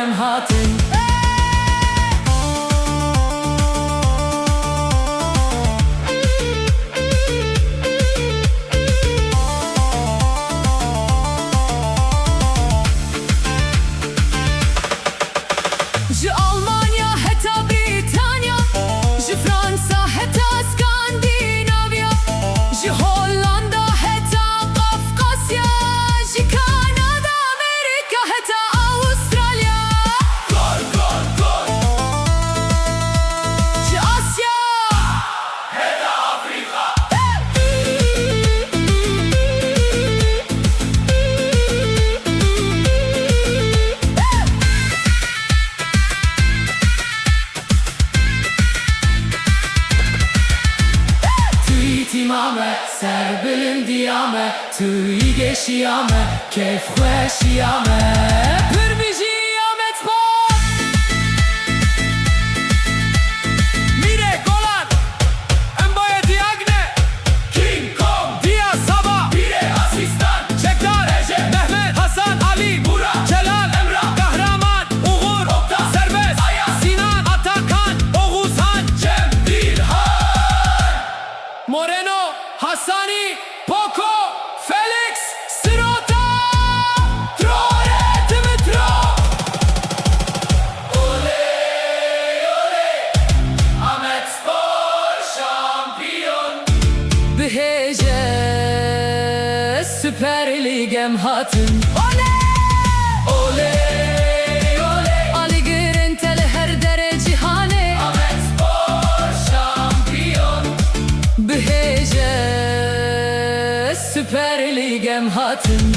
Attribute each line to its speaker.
Speaker 1: Ligem hatın. Ji Almanya heta Britanya, ji Fransa heta Skandinavya, ji Hollanda heta Kafkasya, ji Kanada Amerika heta Avustralya.
Speaker 2: Gol gol gol
Speaker 1: Ji Asya
Speaker 2: heda Afrika.
Speaker 1: Tui timame, serbilim diame, tui geshiame, kef khweshiame. Pyrviji amet spor. Mire Golan, Mbaye Diagne,
Speaker 2: King Kong,
Speaker 1: Dia Sabah,
Speaker 2: Bire Asistan,
Speaker 1: Çektar,
Speaker 2: Recep,
Speaker 1: Mehmet Hasan Ali,
Speaker 2: Burak,
Speaker 1: Celal,
Speaker 2: Emrah,
Speaker 1: Kahraman, Uğur,
Speaker 2: Oktay,
Speaker 1: Serbest,
Speaker 2: Ayaz,
Speaker 1: Sinan, Atakan, Oğuzhan,
Speaker 2: Cem Dilhan,
Speaker 1: Moreno, Hassani, Poco, Felix, Sirota,
Speaker 2: Traore,
Speaker 1: Dimitrov.
Speaker 2: oley oley, Ahmet Spor şampiyon.
Speaker 1: Bihece Süper Ligem hatın. Oley!
Speaker 2: Oley oley,
Speaker 1: Ali Girinteli her dere cihane.
Speaker 2: Ahmet Spor şampiyon.
Speaker 1: Bihece Süper Ligem hatın.